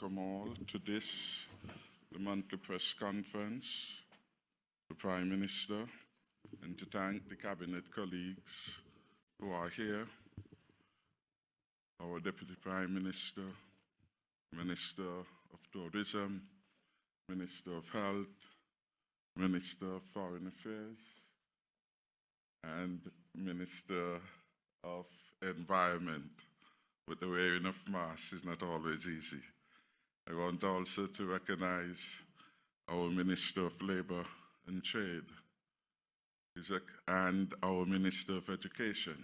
welcome all to this, the monthly press conference, the Prime Minister, and to thank the Cabinet colleagues who are here, our Deputy Prime Minister, Minister of Tourism, Minister of Health, Minister of Foreign Affairs, and Minister of Environment. But the wearing of masks is not always easy. I want also to recognize our Minister of Labour and Trade and our Minister of Education,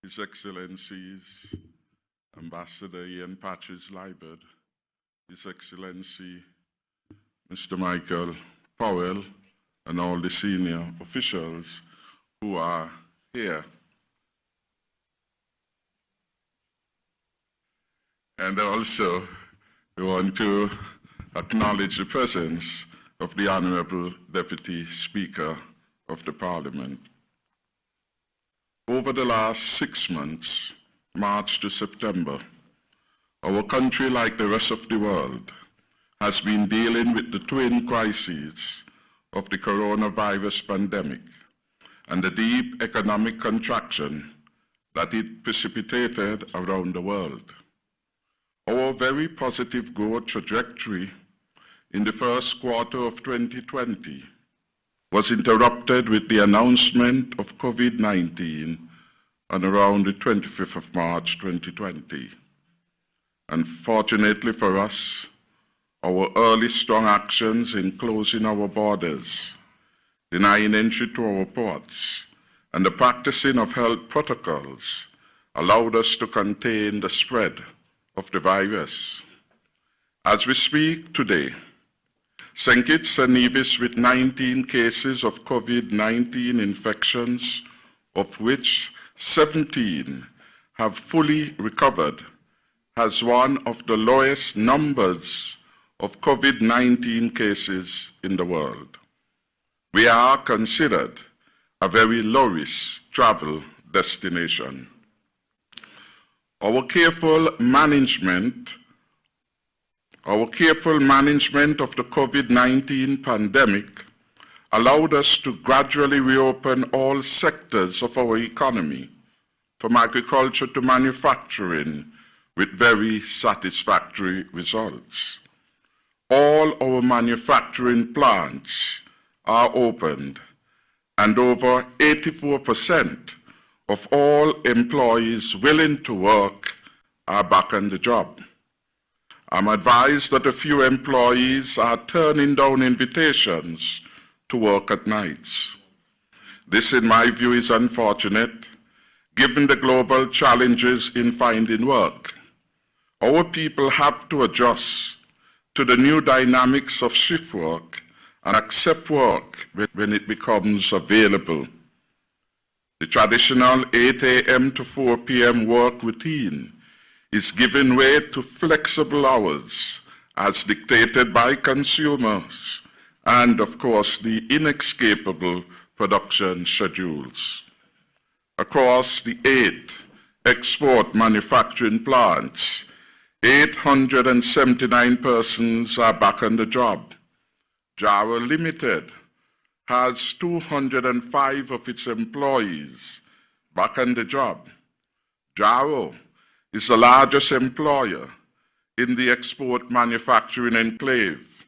His Excellencies Ambassador Ian Patridge-Liburd, His Excellency Mr. Michael Powell, and all the senior officials who are here. And also, we want to acknowledge the presence of the Honourable Deputy Speaker of the Parliament. Over the last 6 months, March to September, our country, like the rest of the world, has been dealing with the twin crises of the coronavirus pandemic and the deep economic contraction that it precipitated around the world. Our very positive growth trajectory in the first quarter of 2020 was interrupted with the announcement of COVID-19 on around the 25th of March 2020. Unfortunately for us, our early strong actions in closing our borders, denying entry to our ports, and the practicing of health protocols allowed us to contain the spread of the virus. As we speak today, St. Kitts and Nevis with 19 cases of COVID-19 infections, of which 17 have fully recovered, has one of the lowest numbers of COVID-19 cases in the world. We are considered a very low-risk travel destination. Our careful management of the COVID-19 pandemic allowed us to gradually reopen all sectors of our economy, from agriculture to manufacturing, with very satisfactory results. All our manufacturing plants are opened, and over 84% of all employees willing to work are back on the job. I'm advised that a few employees are turning down invitations to work at nights. This, in my view, is unfortunate, given the global challenges in finding work. Our people have to adjust to the new dynamics of shift work and accept work when it becomes available. The traditional 8 a.m. to 4 p.m. work routine is giving way to flexible hours as dictated by consumers and, of course, the inescapable production schedules. Across the 8 export manufacturing plants, 879 persons are back on the job. Jaro Limited has 205 of its employees back on the job. Jaro is the largest employer in the export manufacturing enclave,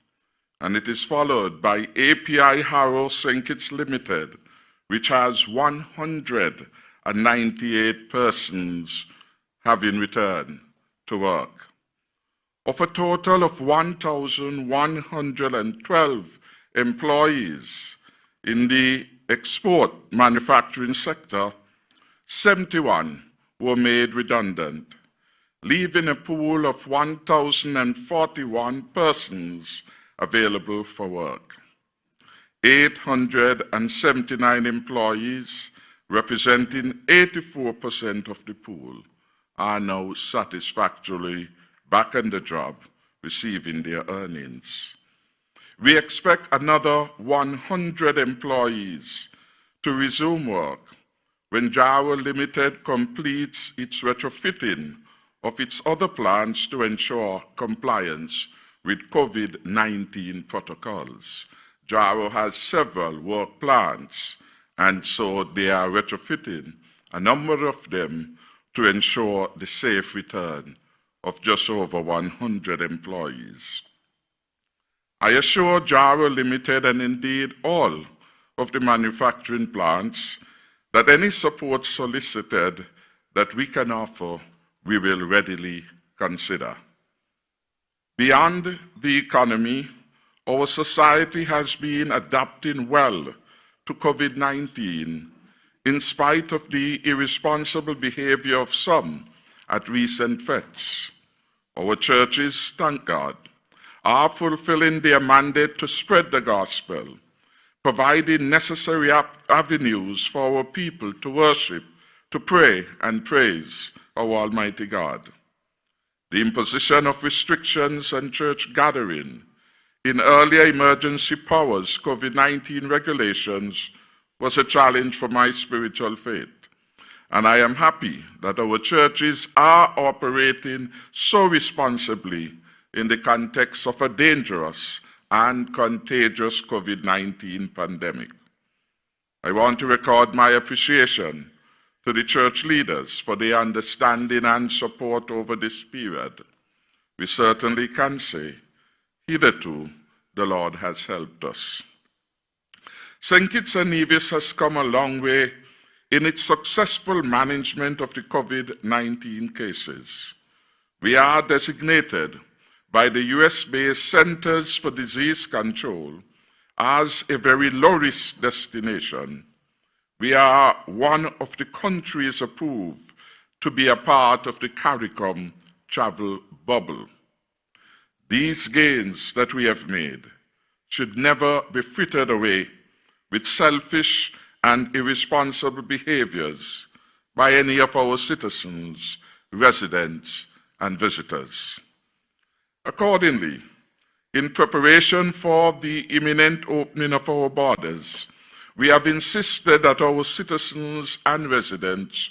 and it is followed by API Harrow St. Kitts Limited, which has 198 persons having returned to work. Of a total of 1,112 employees in the export manufacturing sector, 71 were made redundant, leaving a pool of 1,041 persons available for work. 879 employees, representing 84% of the pool, are now satisfactorily back on the job, receiving their earnings. We expect another 100 employees to resume work when Jaro Limited completes its retrofitting of its other plans to ensure compliance with COVID-19 protocols. JARO has several work plans, and so they are retrofitting a number of them to ensure the safe return of just over 100 employees. I assure JARO Limited and indeed all of the manufacturing plants that any support solicited that we can offer, we will readily consider. Beyond the economy, our society has been adapting well to COVID-19 in spite of the irresponsible behavior of some at recent fetes. Our churches, thank God, are fulfilling their mandate to spread the gospel, providing necessary avenues for our people to worship, to pray and praise our Almighty God. The imposition of restrictions on church gathering in earlier emergency powers COVID-19 regulations was a challenge for my spiritual faith. And I am happy that our churches are operating so responsibly in the context of a dangerous and contagious COVID-19 pandemic. I want to record my appreciation to the church leaders for their understanding and support over this period. We certainly can say, hitherto, the Lord has helped us. St. Kitts and Nevis has come a long way in its successful management of the COVID-19 cases. We are designated by the US-based Centers for Disease Control as a very low-risk destination. We are one of the countries approved to be a part of the CARICOM travel bubble. These gains that we have made should never be frittered away with selfish and irresponsible behaviors by any of our citizens, residents, and visitors. Accordingly, in preparation for the imminent opening of our borders, we have insisted that our citizens and residents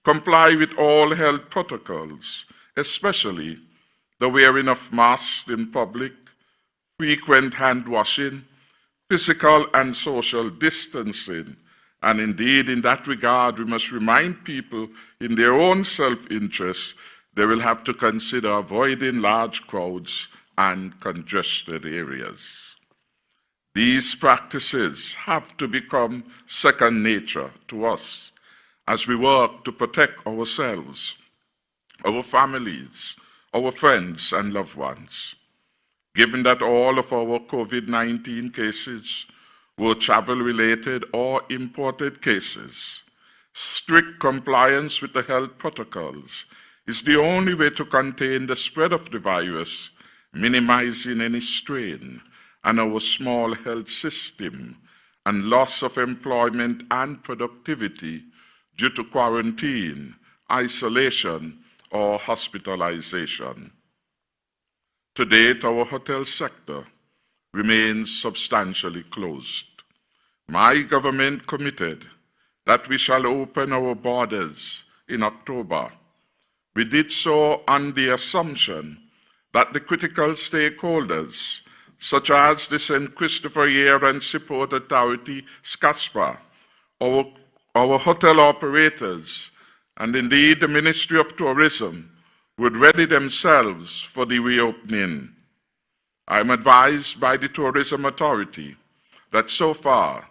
comply with all health protocols, especially the wearing of masks in public, frequent hand washing, physical and social distancing, and indeed in that regard we must remind people in their own self-interest they will have to consider avoiding large crowds and congested areas. These practices have to become second nature to us as we work to protect ourselves, our families, our friends and loved ones. Given that all of our COVID-19 cases were travel-related or imported cases, strict compliance with the health protocols is the only way to contain the spread of the virus, minimizing any strain on our small health system and loss of employment and productivity due to quarantine, isolation, or hospitalization. To date, our hotel sector remains substantially closed. My government committed that we shall open our borders in October. We did so on the assumption that the critical stakeholders, such as the St. Christopher Year and Seaport Authority, SCASPA, our hotel operators, and indeed the Ministry of Tourism, would ready themselves for the reopening. I am advised by the Tourism Authority that so far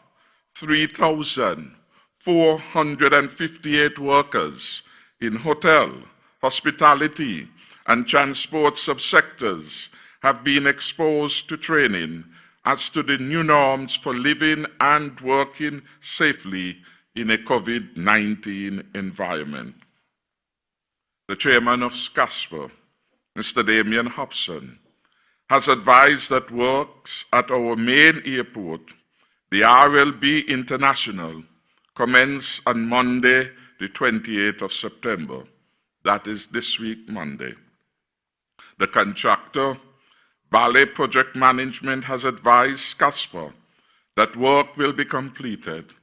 3,458 workers in hotel, hospitality, and transport subsectors have been exposed to training as to the new norms for living and working safely in a COVID-19 environment. The chairman of SCASPA, Mr. Damian Hobson, has advised that works at our main airport, the RLB International, commence on Monday, the 28th of September. That is this week, Monday. The contractor, Ballet Project Management, has advised SCASPA that work will be completed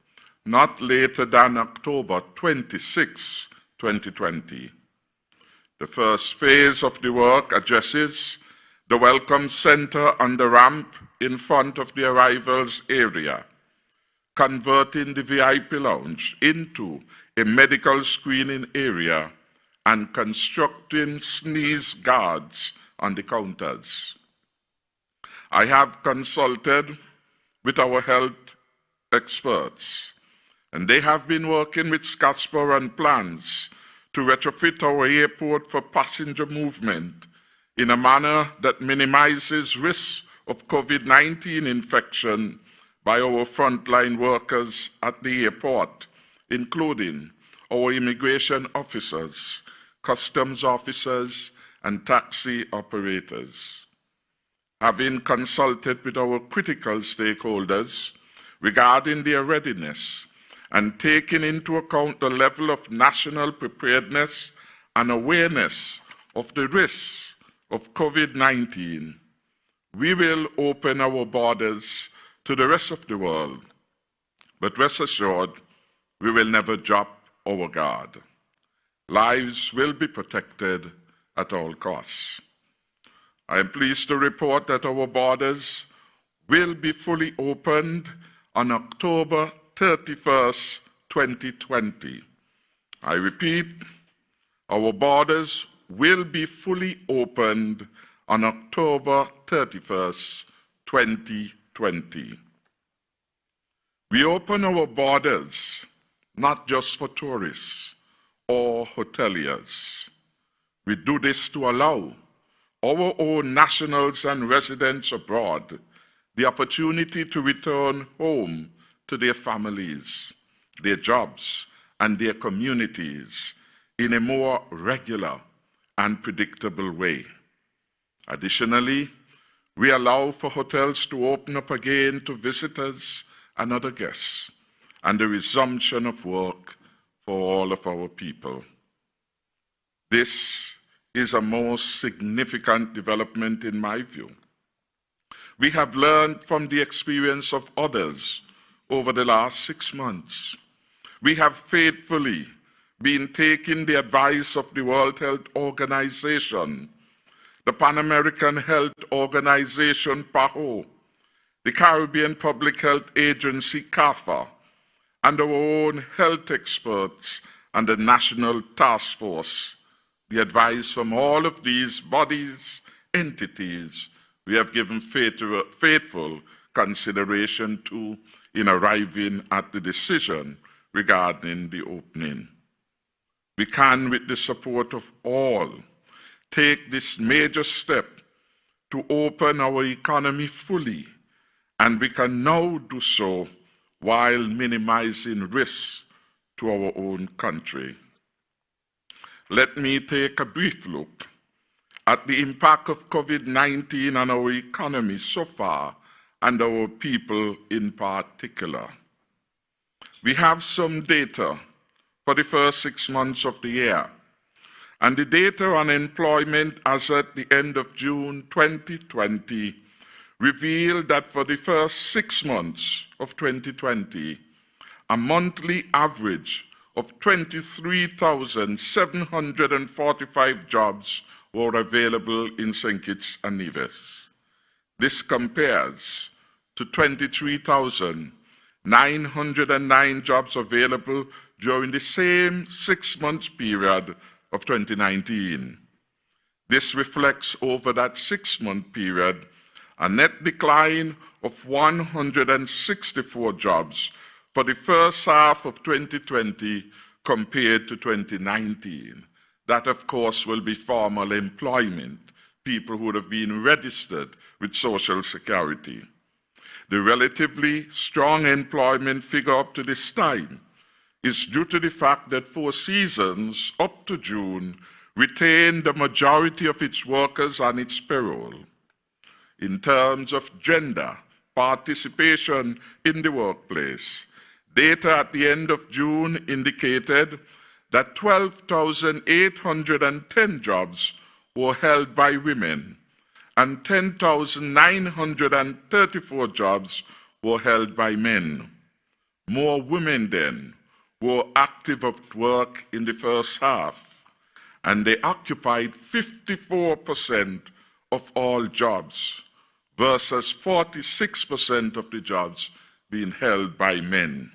not later than October 26, 2020. The first phase of the work addresses the Welcome Center on the ramp in front of the arrivals area, converting the VIP lounge into a medical screening area and constructing sneeze guards on the counters. I have consulted with our health experts, and they have been working with Scottsboro on plans to retrofit our airport for passenger movement in a manner that minimizes risk of COVID-19 infection by our frontline workers at the airport, including our immigration officers, customs officers, and taxi operators. Having consulted with our critical stakeholders regarding their readiness and taking into account the level of national preparedness and awareness of the risks of COVID-19, we will open our borders to the rest of the world. But rest assured, we will never drop our guard. Lives will be protected at all costs. I am pleased to report that our borders will be fully opened on October 31st, 2020. I repeat, our borders will be fully opened on October 31st, 2020. We open our borders not just for tourists or hoteliers. We do this to allow our own nationals and residents abroad the opportunity to return home to their families, their jobs, and their communities in a more regular and predictable way. Additionally, we allow for hotels to open up again to visitors and other guests, and the resumption of work for all of our people. This is a most significant development in my view. We have learned from the experience of others over the last 6 months. We have faithfully been taking the advice of the World Health Organization, the Pan American Health Organization, PAHO, the Caribbean Public Health Agency, CARPHA, and our own health experts and the National Task Force. The advice from all of these bodies, entities, we have given faithful consideration to in arriving at the decision regarding the opening. We can, with the support of all, take this major step to open our economy fully, and we can now do so while minimizing risks to our own country. Let me take a brief look at the impact of COVID-19 on our economy so far and our people in particular. We have some data for the first 6 months of the year, and the data on employment as at the end of June 2020 revealed that for the first 6 months of 2020, a monthly average of 23,745 jobs were available in St. Kitts and Nevis. This compares to 23,909 jobs available during the same 6-month period of 2019. This reflects over that 6-month period a net decline of 164 jobs for the first half of 2020 compared to 2019. That, of course, will be formal employment, people who would have been registered with Social Security. The relatively strong employment figure up to this time is due to the fact that Four Seasons, up to June, retained the majority of its workers on its payroll. In terms of gender participation in the workplace, data at the end of June indicated that 12,810 jobs were held by women and 10,934 jobs were held by men. More women then were active at work in the first half, and they occupied 54% of all jobs versus 46% of the jobs being held by men.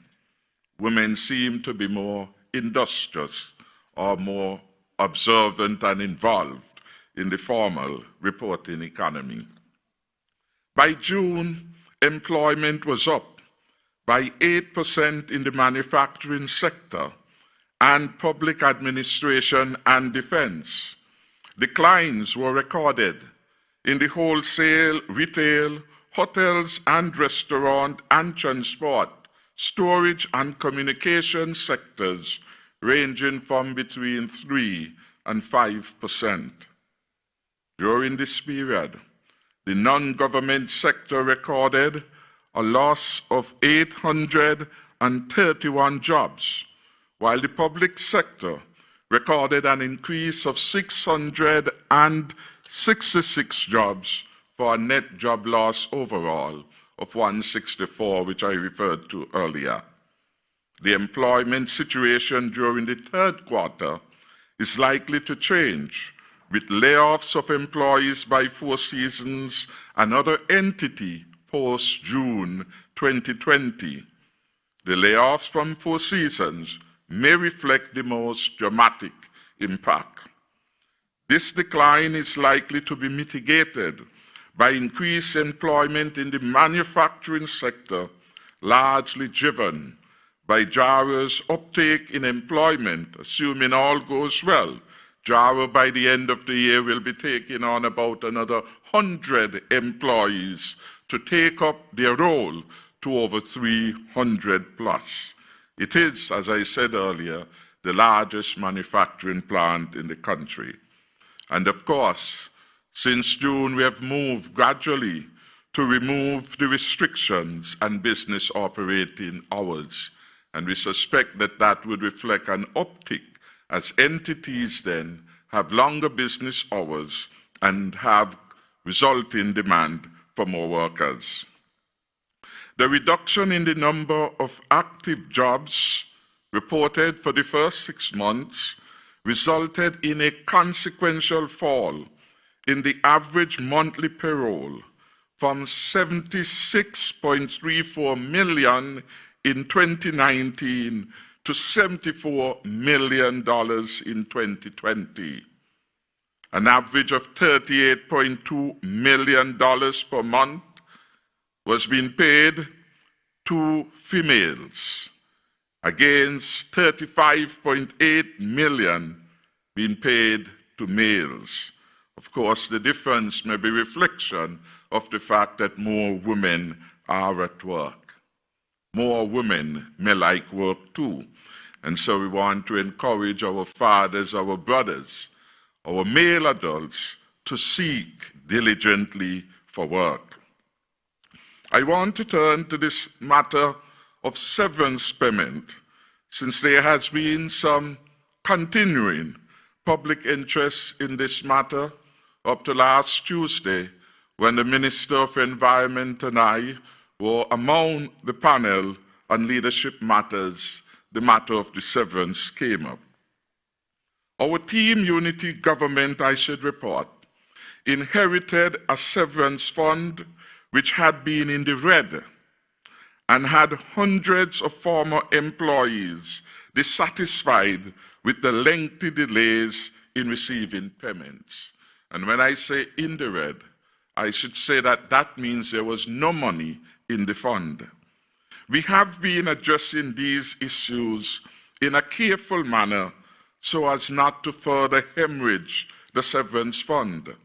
Women seem to be more industrious or more observant and involved in the formal reporting economy. By June, employment was up by 8% in the manufacturing sector and public administration and defense. Declines were recorded in the wholesale, retail, hotels and restaurant and transport, storage and communication sectors ranging from between 3 and 5%. During this period, the non-government sector recorded a loss of 831 jobs, while the public sector recorded an increase of 666 jobs for a net job loss overall of 164, which I referred to earlier. The employment situation during the third quarter is likely to change, with layoffs of employees by Four Seasons, another entity post-June 2020. The layoffs from Four Seasons may reflect the most dramatic impact. This decline is likely to be mitigated by increased employment in the manufacturing sector, largely driven by JARA's uptake in employment. Assuming all goes well, JARA by the end of the year will be taking on about another 100 employees to take up their role to over 300 plus. It is, as I said earlier, the largest manufacturing plant in the country. And of course, since June, we have moved gradually to remove the restrictions and business operating hours. And we suspect that that would reflect an uptick as entities then have longer business hours and have resulting demand for more workers. The reduction in the number of active jobs reported for the first 6 months resulted in a consequential fall in the average monthly payroll from $76.34 million in 2019 to $74 million in 2020. An average of $38.2 million per month was being paid to females, against $35.8 million being paid to males. Of course, the difference may be a reflection of the fact that more women are at work. More women may like work too. And so we want to encourage our fathers, our brothers, our male adults to seek diligently for work. I want to turn to this matter of severance payment, since there has been some continuing public interest in this matter up to last Tuesday, when the Minister of Environment and I were among the panel on leadership matters. The matter of the severance came up. Our Team Unity government, I should report, inherited a severance fund which had been in the red and had hundreds of former employees dissatisfied with the lengthy delays in receiving payments. And when I say in the red, I should say that that means there was no money in the fund. We have been addressing these issues in a careful manner so as not to further hemorrhage the severance fund.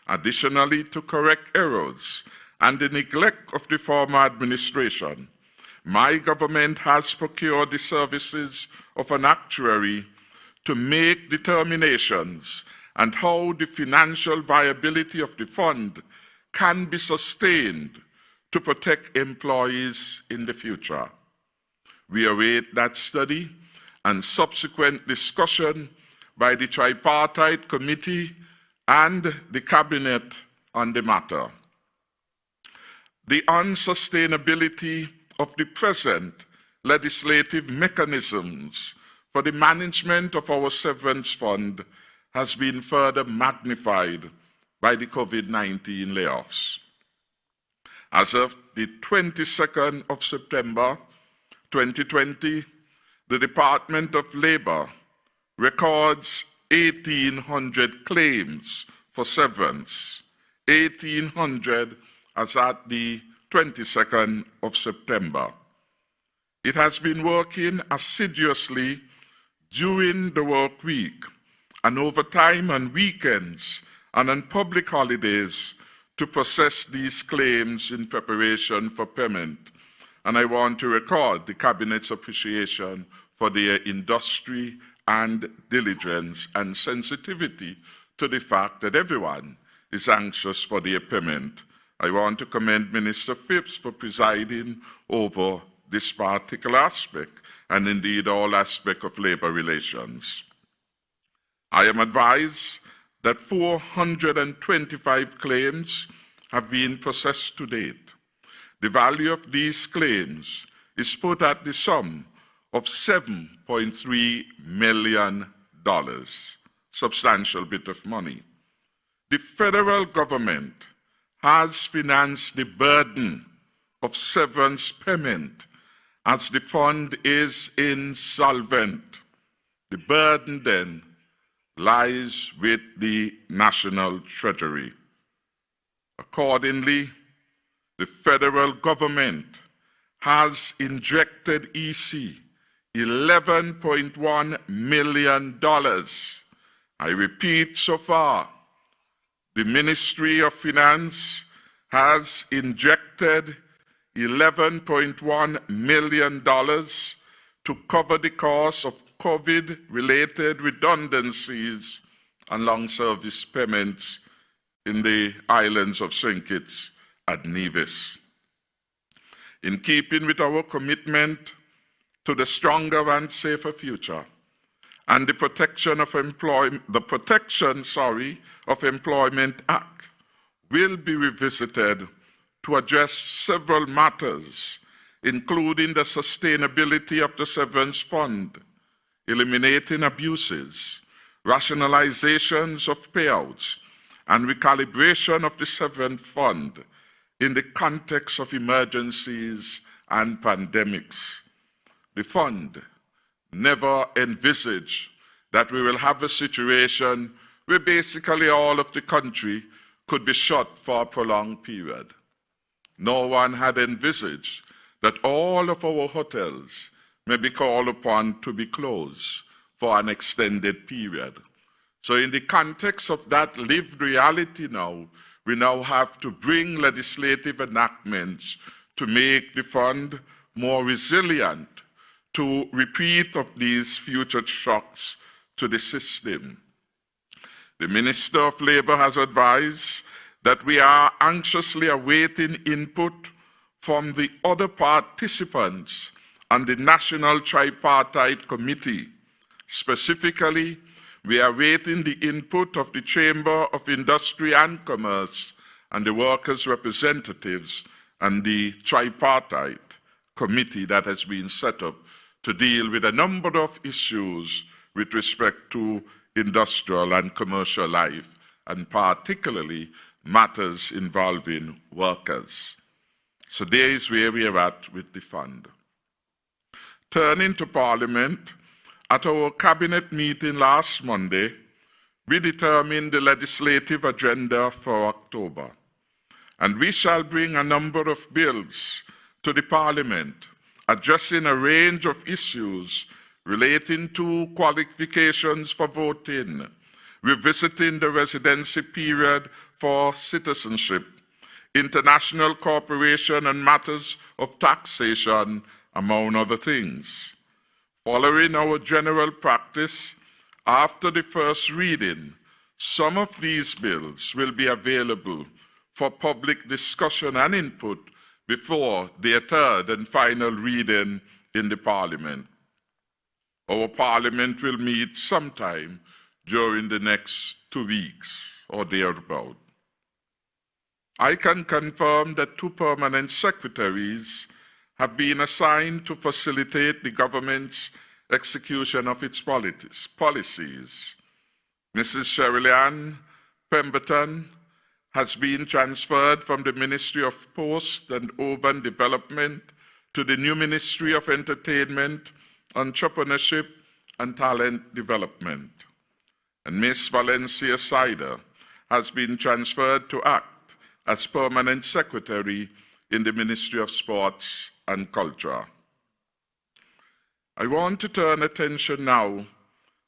Additionally, to correct errors and the neglect of the former administration, my government has procured the services of an actuary to make determinations on how the financial viability of the fund can be sustained to protect employees in the future. We await that study and subsequent discussion by the tripartite committee and the cabinet on the matter. The unsustainability of the present legislative mechanisms for the management of our severance fund has been further magnified by the COVID-19 layoffs. As of the 22nd of September 2020, the Department of Labor records 1,800 claims for severance, 1,800 as at the 22nd of September. It has been working assiduously during the work week and overtime on weekends and on public holidays to process these claims in preparation for payment. And I want to record the Cabinet's appreciation for their industry and diligence and sensitivity to the fact that everyone is anxious for their payment. I want to commend Minister Phipps for presiding over this particular aspect and indeed all aspects of labor relations. I am advised that 425 claims have been processed to date. The value of these claims is put at the sum of $7.3 million, substantial bit of money. The federal government has financed the burden of severance payment as the fund is insolvent. The burden then lies with the National Treasury. Accordingly, the federal government has injected EC $11.1 million. I repeat, so far, the Ministry of Finance has injected $11.1 million to cover the cost of COVID-related redundancies and long service payments in the islands of St. Kitts and Nevis. In keeping with our commitment to the stronger and safer future and the Protection of Employment Act will be revisited to address several matters, including the sustainability of the Severance Fund, eliminating abuses, rationalizations of payouts, and recalibration of the Severance Fund in the context of emergencies and pandemics. The fund never envisaged that we will have a situation where basically all of the country could be shut for a prolonged period. No one had envisaged that all of our hotels may be called upon to be closed for an extended period. So in the context of that lived reality now, we now have to bring legislative enactments to make the fund more resilient to repeat of these future shocks to the system. The Minister of Labor has advised that we are anxiously awaiting input from the other participants and the National Tripartite Committee. Specifically, we are awaiting the input of the Chamber of Industry and Commerce and the workers' representatives and the Tripartite Committee that has been set up to deal with a number of issues with respect to industrial and commercial life, and particularly matters involving workers. So there is where we are at with the fund. Turning to Parliament, at our Cabinet meeting last Monday, we determined the legislative agenda for October, and we shall bring a number of bills to the Parliament addressing a range of issues relating to qualifications for voting, revisiting the residency period for citizenship, international cooperation and matters of taxation, among other things. Following our general practice, after the first reading, some of these bills will be available for public discussion and input before their third and final reading in the Parliament. Our Parliament will meet sometime during the next 2 weeks or thereabout. I can confirm that 2 permanent secretaries have been assigned to facilitate the government's execution of its policies. Mrs. Shirley-Ann Pemberton has been transferred from the Ministry of Post and Urban Development to the new Ministry of Entertainment, Entrepreneurship, and Talent Development. And Miss Valencia Sider has been transferred to act as Permanent Secretary in the Ministry of Sports and Culture. I want to turn attention now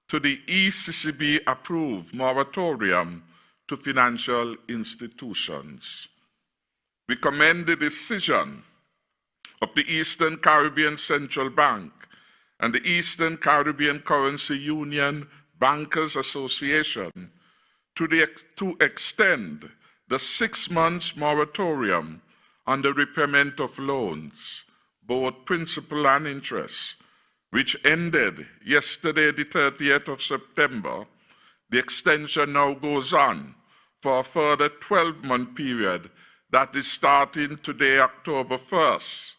to the Eccb-approved moratorium to financial institutions. We commend the decision of the Eastern Caribbean Central Bank and the Eastern Caribbean Currency Union Bankers Association to extend the 6 months moratorium on the repayment of loans, both principal and interest, which ended yesterday, the 30th of September. The extension now goes on for a further 12-month period that is starting today, October 1st.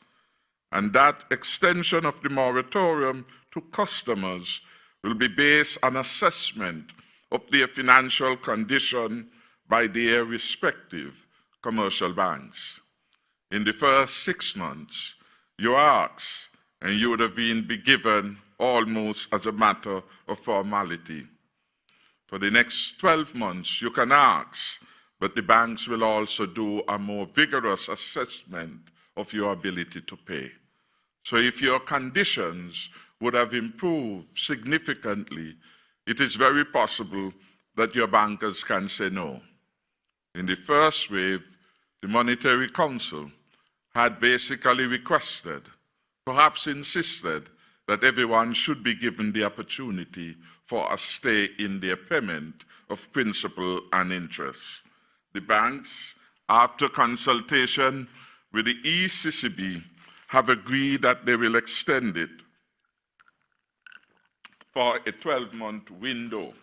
And that extension of the moratorium to customers will be based on assessment of their financial condition by their respective commercial banks. In the first 6 months, you asked, and you would have been given almost as a matter of formality. For the next 12 months, you can ask, but the banks will also do a more vigorous assessment of your ability to pay. So if your conditions would have improved significantly, it is very possible that your bankers can say no. In the first wave, the Monetary Council had basically requested, perhaps insisted, that everyone should be given the opportunity for a stay in their payment of principal and interest. The banks, after consultation with the Eccb, have agreed that they will extend it for a 12-month window.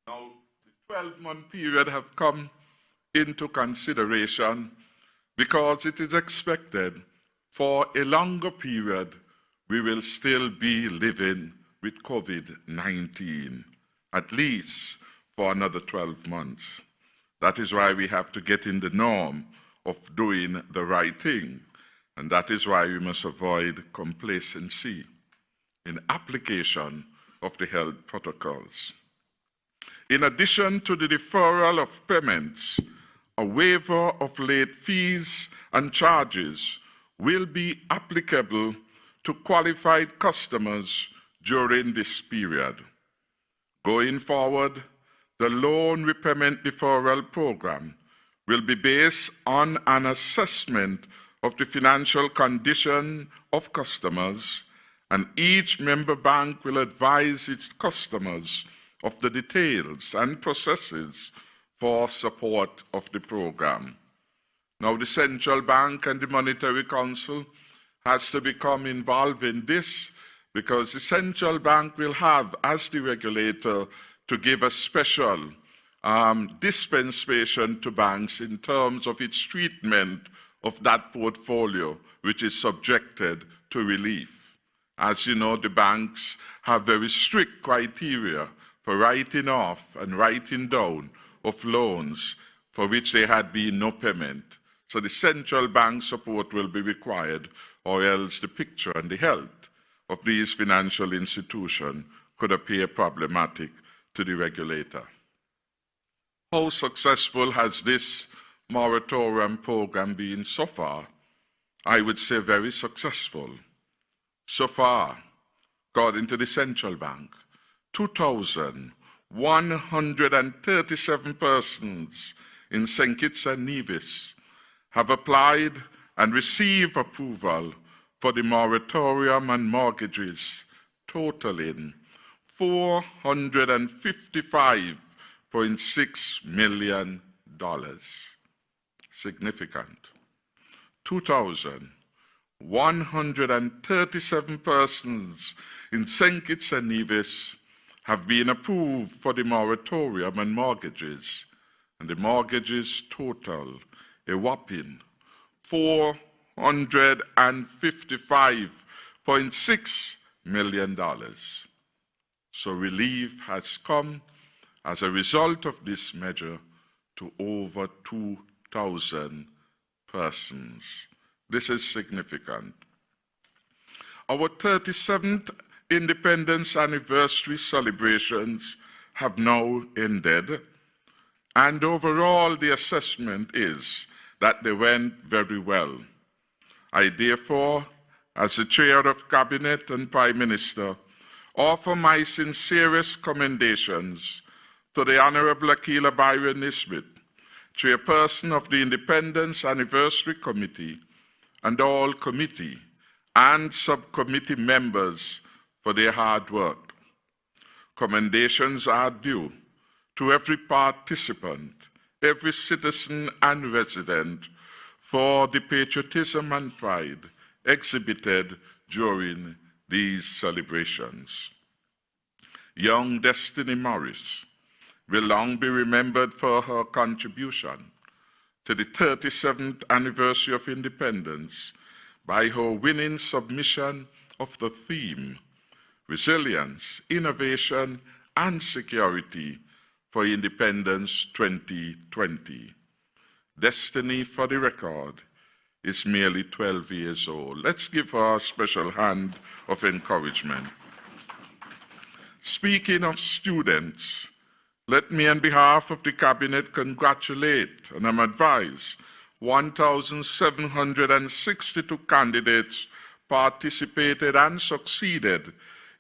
Now, the 12-month period have come into consideration because it is expected for a longer period we will still be living with COVID-19, at least for another 12 months. That is why we have to get in the norm of doing the right thing, and that is why we must avoid complacency in application of the health protocols. In addition to the deferral of payments, a waiver of late fees and charges will be applicable to qualified customers during this period. Going forward, the loan repayment deferral program will be based on an assessment of the financial condition of customers, and each member bank will advise its customers of the details and processes for support of the program. Now, the Central Bank and the Monetary Council has to become involved in this because the Central Bank will have, as the regulator, to give a special dispensation to banks in terms of its treatment of that portfolio, which is subjected to relief. As you know, the banks have very strict criteria for writing off and writing down of loans for which there had been no payment. So the central bank support will be required, or else the picture and the health of these financial institutions could appear problematic to the regulator. How successful has this moratorium program been so far? I would say very successful. So far, according to the central bank, 2,137 persons in St. Kitts and Nevis have applied and received approval for the moratorium and mortgages, totaling $455.6 million. Significant. 2,137 persons in St. Kitts and Nevis have been approved for the moratorium and mortgages, and the mortgages total a whopping $455.6 million. So relief has come as a result of this measure to over 2,000 persons. This is significant. Our 37th Independence Anniversary celebrations have now ended, and overall the assessment is that they went very well. I therefore, as the Chair of Cabinet and Prime Minister, offer my sincerest commendations to the Honorable Akila Byron Nisbet, Chairperson of the Independence Anniversary Committee, and all committee and subcommittee members for their hard work. Commendations are due to every participant, every citizen and resident for the patriotism and pride exhibited during these celebrations. Young Destiny Morris will long be remembered for her contribution to the 37th anniversary of independence by her winning submission of the theme, Resilience, Innovation, and Security for Independence 2020. Destiny, for the record, is merely 12 years old. Let's give her a special hand of encouragement. Speaking of students, let me on behalf of the Cabinet congratulate, and I'm advised, 1,762 candidates participated and succeeded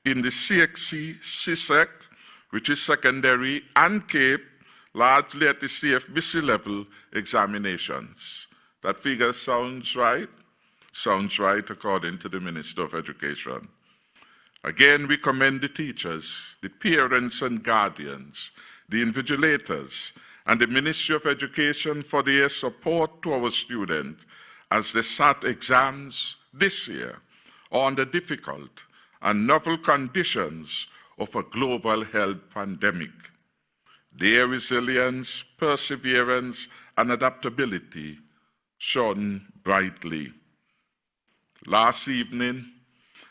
in the CXC, CSEC, which is secondary, and CAPE, largely at the CFBC level examinations. That figure sounds right? Sounds right according to the Minister of Education. Again, we commend the teachers, the parents and guardians, the invigilators, and the Ministry of Education for their support to our students as they sat exams this year under difficult and novel conditions of a global health pandemic. Their resilience, perseverance, and adaptability shone brightly. Last evening,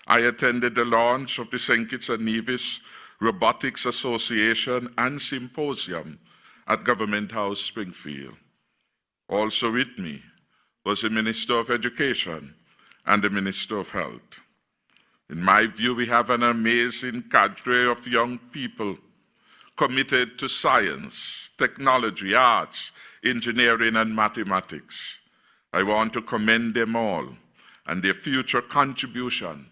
I attended the launch of the St. Kitts and Nevis Robotics Association and Symposium at Government House, Springfield. Also with me was the Minister of Education and the Minister of Health. In my view, we have an amazing cadre of young people committed to science, technology, arts, engineering, and mathematics. I want to commend them all and their future contribution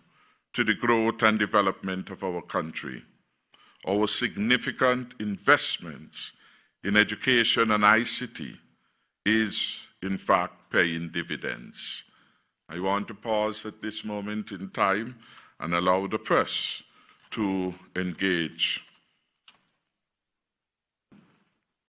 to the growth and development of our country. Our significant investments in education and ICT is, in fact, paying dividends. I want to pause at this moment in time and allow the press to engage.